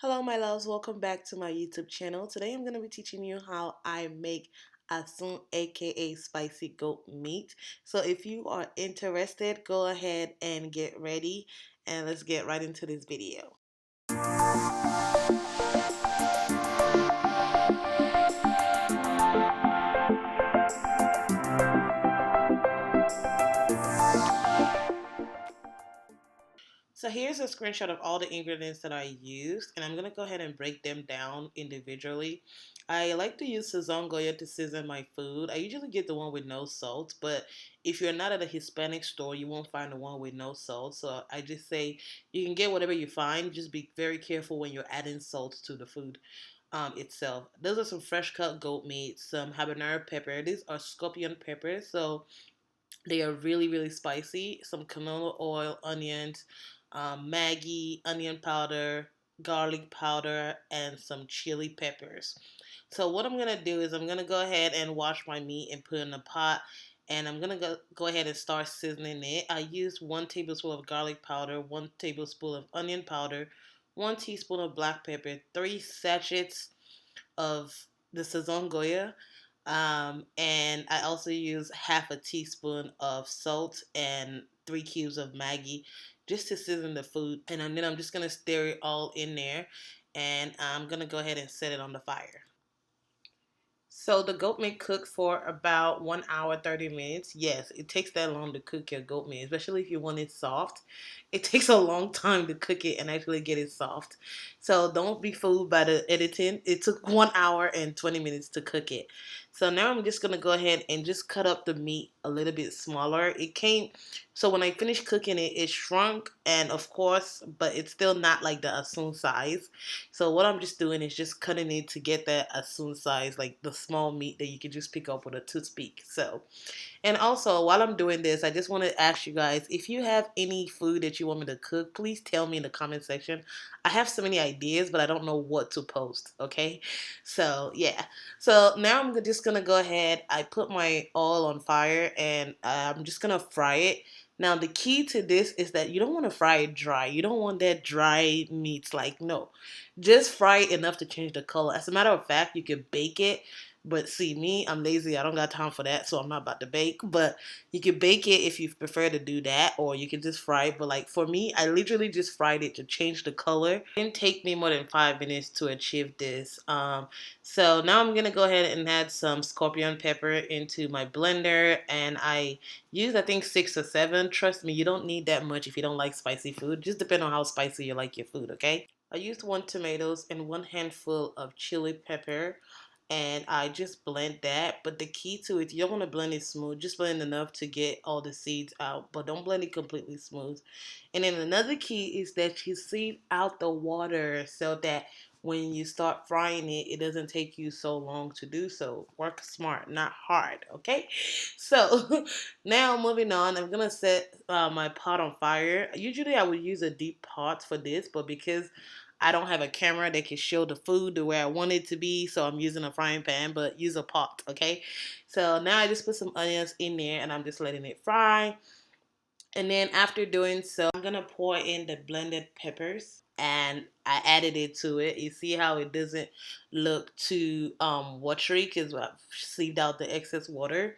Hello, my loves. Welcome back to my YouTube channel. Today, I'm going to be teaching you how I make Asun, aka spicy goat meat. So, if you are interested, go ahead and get ready, and let's get right into this video. So here's a screenshot of all the ingredients that I used, and I'm going to go ahead and break them down individually. I like to use Sazon Goya to season my food. I usually get the one with no salt, but if you're not at a Hispanic store, you won't find the one with no salt. So I just say you can get whatever you find. Just be very careful when you're adding salt to the food itself. Those are some fresh cut goat meat, some habanero pepper. These are scorpion peppers, so they are really spicy. Some canola oil, onions, Maggi, onion powder, garlic powder, and some chili peppers. So what I'm gonna do is I'm gonna go ahead and wash my meat and put it in a pot, and I'm gonna go ahead and start seasoning it. I used 1 tablespoon of garlic powder, 1 tablespoon of onion powder, 1 teaspoon of black pepper, 3 sachets of the Sazon Goya. And I also use half a teaspoon of salt and 3 cubes of Maggi just to season the food. And then I'm just going to stir it all in there. And I'm going to go ahead and set it on the fire. So the goat meat cooked for about 1 hour, 30 minutes. Yes, it takes that long to cook your goat meat, especially if you want it soft. It takes a long time to cook it and actually get it soft. So don't be fooled by the editing. It took 1 hour and 20 minutes to cook it. So now I'm just going to go ahead and just cut up the meat a little bit smaller. It came, so when I finished cooking it, it shrunk, and of course, but it's still not like the Asun size. So what I'm just doing is just cutting it to get that Asun size, like the small meat that you can just pick up with a toothpick. So, and also, while I'm doing this, I just want to ask you guys, if you have any food that you want me to cook, please tell me in the comment section. I have so many ideas, but I don't know what to post, okay? So, yeah. So, now I'm just going to go ahead. I put my oil on fire, and I'm just going to fry it. Now, the key to this is that you don't want to fry it dry. You don't want that dry meat. Like, no. Just fry it enough to change the color. As a matter of fact, you can bake it. But see, me, I'm lazy. I don't got time for that, so I'm not about to bake. But you can bake it if you prefer to do that, or you can just fry it. But like for me, I literally just fried it to change the color. It didn't take me more than 5 minutes to achieve this. So now I'm gonna go ahead and add some scorpion pepper into my blender, and I used I think 6 or 7. Trust me, you don't need that much if you don't like spicy food. Just depend on how spicy you like your food. Okay. I used 1 tomato and 1 handful of chili pepper, and I just blend that. But the key to it, you don't want to blend it smooth. Just blend enough to get all the seeds out, but don't blend it completely smooth. And then another key is that you sieve out the water so that when you start frying it, it doesn't take you so long to do so. Work smart, not hard, okay? So now moving on, I'm gonna set my pot on fire. Usually I would use a deep pot for this, but because I don't have a camera that can show the food the way I want it to be, so I'm using a frying pan, but use a pot, okay? So now I just put some onions in there and I'm just letting it fry. And then after doing so, I'm gonna pour in the blended peppers, and I added it to it. You see how it doesn't look too watery because I've sieved out the excess water.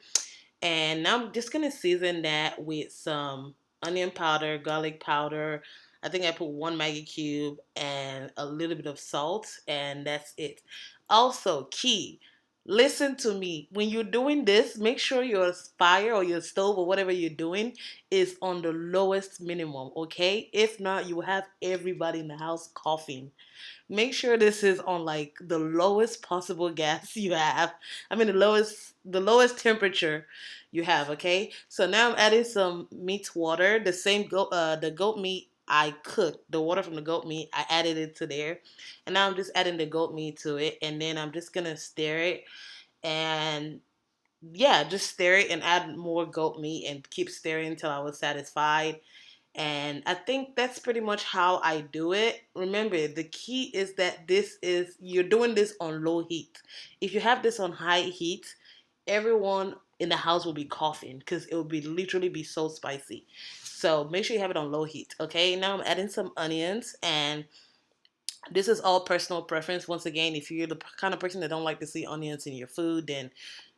And now I'm just gonna season that with some onion powder, garlic powder. I think I put 1 Maggi cube and a little bit of salt, and that's it. Also, key, listen to me. When you're doing this, make sure your fire or your stove or whatever you're doing is on the lowest minimum, okay? If not, you will have everybody in the house coughing. Make sure this is on like the lowest possible gas you have. I mean the lowest temperature you have, okay? So now I'm adding some meat water, the goat meat I cooked, the water from the goat meat, I added it to there. And now I'm just adding the goat meat to it, and then I'm just going to stir it, and yeah, just stir it and add more goat meat and keep stirring until I was satisfied. And I think that's pretty much how I do it. Remember, the key is that you're doing this on low heat. If you have this on high heat, everyone in the house will be coughing because it will be literally be so spicy. So make sure you have it on low heat. Okay, now I'm adding some onions, and This is all personal preference. Once again, if you're the kind of person that don't like to see onions in your food, then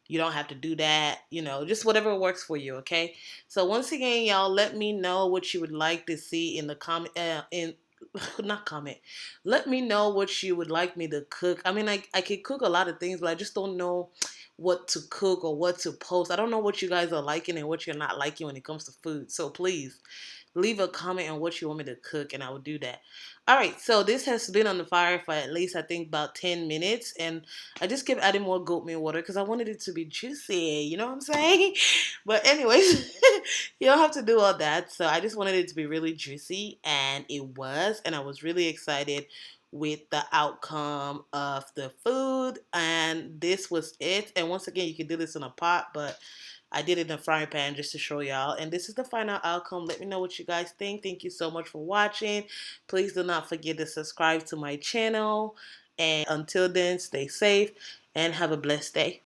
you don't have to do that. Just whatever works for you. Okay. So once again, y'all, let me know what you would like to see in the comment. In not comment. Let me know what you would like me to cook. I mean, I could cook a lot of things, but I just don't know what to cook or what to post. I don't know what you guys are liking and what you're not liking when it comes to food. So please leave a comment on what you want me to cook and I will do that. All right, so this has been on the fire for at least I think about 10 minutes, and I just kept adding more goat milk water because I wanted it to be juicy, you know what I'm saying? But anyways, you don't have to do all that. So I just wanted it to be really juicy, and it was, and I was really excited with the outcome of the food, and this was it. And once again, you can do this in a pot, but I did it in a frying pan just to show y'all. And this is the final outcome. Let me know what you guys think. Thank you so much for watching. Please do not forget to subscribe to my channel. And until then, stay safe and have a blessed day.